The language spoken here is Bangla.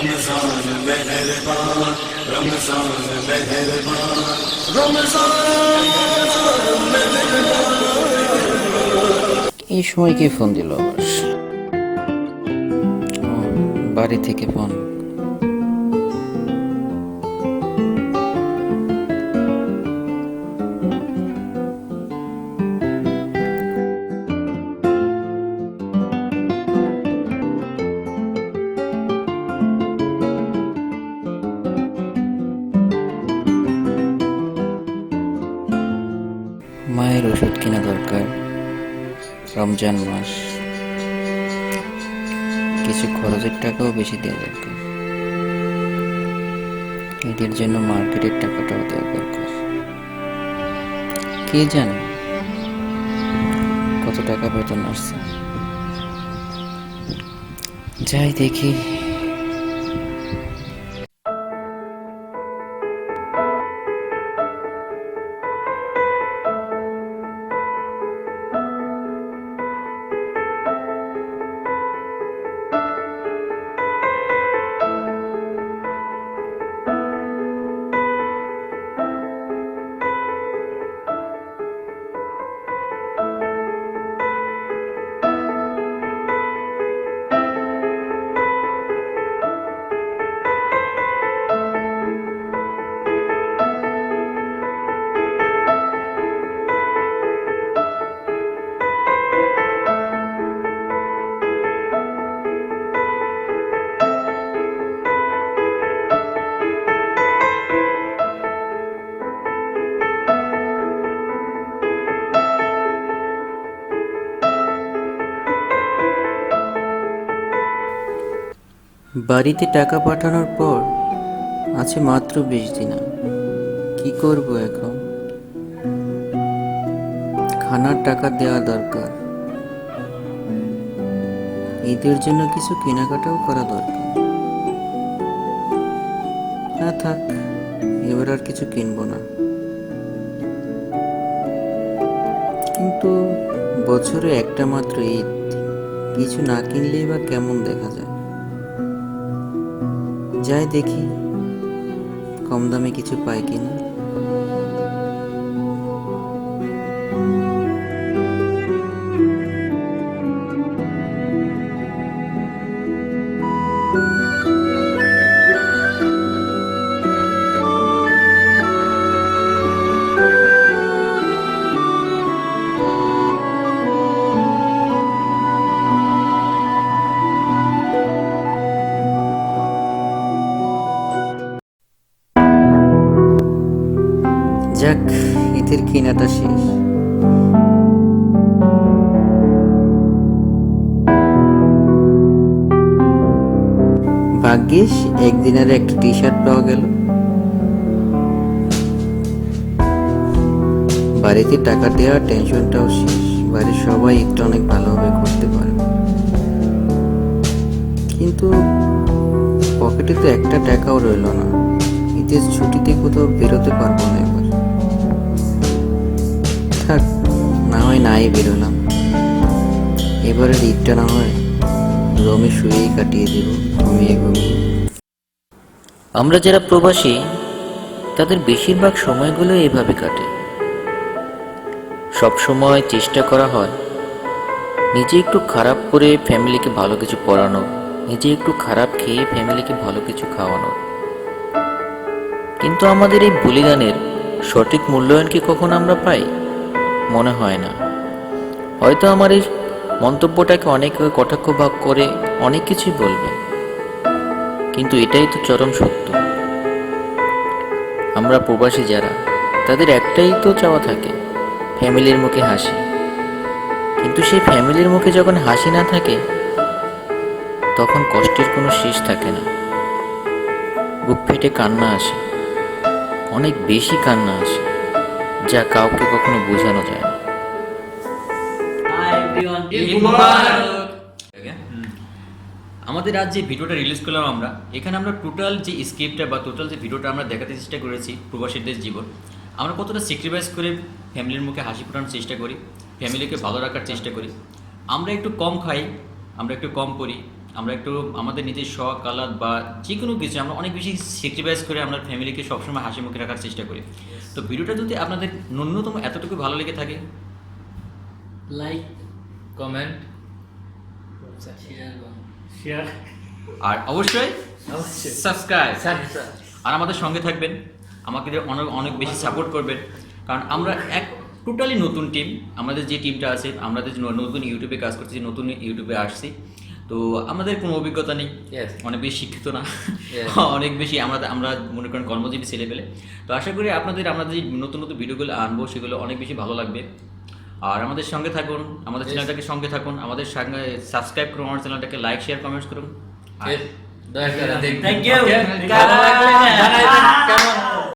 रमजान मेहरबान रमजान मेहरबान रमजान এই সময় কে ফোন দিল আবার? ও, বাড়ি থেকে ফোন। মায়ের ওষুধ কেনা দরকার, রমজান মাস, কিছু খরচের টাকাও বেশি দেওয়া দরকার, এদের জন্য মার্কেটের টাকাটাও দেওয়া দরকার। কে জানে কত টাকা বেতন আসছে। যাই দেখি। বাড়িতে টাকা পাঠানোর পর আছে মাত্র 20 দিনা। কি করব এখন? খানার টাকা দেওয়া দরকার, ঈদের জন্য কিছু কেনাকাটাও করা দরকার। না থাক, এবার আর কিছু কিনবো না। কিন্তু বছরে একটা মাত্র ঈদ, কিছু না কিনলেই বা কেমন দেখা যায়। যাই দেখি কম দামে কিছু পাই কিনা। যাক, ঈদের কেনাটা শেষ। ভাগ্যিস একদিনের একটা টি শার্ট পাওয়া গেল। বাড়িতে টাকা দেওয়ার টেনশনটাও শেষ। বাড়ির সবাই ঈদটা অনেক ভালোভাবে করতে পারে, কিন্তু পকেটে তো একটা টাকাও রইল না। ঈদের ছুটিতে কোথাও বেরোতে পারবো না এবার। থাক, না হয় নাই বেরোলাম। এবারের ঈদটা না হয় রুমে শুয়েই কাটিয়ে দেব, ঘুমিয়ে ঘুমিয়ে। আমরা যারা প্রবাসী তাদের বেশিরভাগ সময়গুলো এভাবে কাটে। সব সময় চেষ্টা করা হয় নিজে একটু খারাপ করে ফ্যামিলিকে ভালো কিছু পড়ানো, নিজে একটু খারাপ খেয়ে ফ্যামিলিকে ভালো কিছু খাওয়ানো। কিন্তু আমাদের এই বলিদানের সঠিক মূল্যায়ন কি কখনো আমরা পাই? মনে হয় না। হয়তো আমার এই মন্তব্যটাকে অনেকে কটাক্ষ ভাগ করে অনেক কিছুই বলবে, কিন্তু এটাই তো চরম সত্য। আমরা প্রবাসী যারা, তাদের একটাই তো চাওয়া থাকে, ফ্যামিলির মুখে হাসি। কিন্তু সেই ফ্যামিলির মুখে যখন হাসি না থাকে, তখন কষ্টের কোনো শেষ থাকে না। বুক ফেটে কান্না আসে, অনেক বেশি কান্না আসে, যা কাউকে কখনো বোঝানো যায় না। আমাদের আজ যে ভিডিওটা রিলিজ করলাম আমরা, এখানে আমরা টোটাল যে স্ক্রিপ্টটা বা টোটাল যে ভিডিওটা আমরা দেখাতে চেষ্টা করেছি প্রবাসীদের জীবন, আমরা কতটা স্যাক্রিফাইস করে ফ্যামিলির মুখে হাসি ফোটানোর চেষ্টা করি, ফ্যামিলিকে ভালো রাখার চেষ্টা করি। আমরা একটু কম খাই, আমরা একটু কম পড়ি, আমরা একটু আমাদের নিজের শখ আহ্লাদ বা যে কোনো কিছু আমরা অনেক বেশি স্যাক্রিফাইস করে আমরা ফ্যামিলিকে সবসময় হাসি মুখে রাখার চেষ্টা করি। তো ভিডিওটা যদি আপনাদের ন্যূনতম এতটুকু ভালো লেগে থাকে, লাইক কমেন্ট শেয়ার আর অবশ্যই সাবস্ক্রাইব, সাবস্ক্রাইব আর আমাদের সঙ্গে থাকবেন, আমাকে অনেক অনেক বেশি সাপোর্ট করবেন। কারণ আমরা এক টোটালি নতুন টিম, আমাদের যে টিমটা আছে, আমরা যে নতুন ইউটিউবে কাজ করতেছি, নতুন ইউটিউবে আসছি, তো আমাদের কোনো অভিজ্ঞতা নেই, Yes. অনেক বেশি শিক্ষিত না, Yes. অনেক বেশি আমরা মনে করেন কর্মজীবী ছেলে পেলে। তো আশা করি আপনাদের আমরা যে নতুন নতুন ভিডিওগুলো আনবো সেগুলো অনেক বেশি ভালো লাগবে। আর আমাদের সঙ্গে থাকুন, আমাদের Yes. চ্যানেলটাকে সঙ্গে থাকুন, আমাদের সঙ্গে সাবস্ক্রাইব করুন, আমার চ্যানেলটাকে লাইক শেয়ার কমেন্টস করুন। আর দয়া করে দেখবেন। Thank you Okay? ভালো লাগলে জানাইবেন কেমন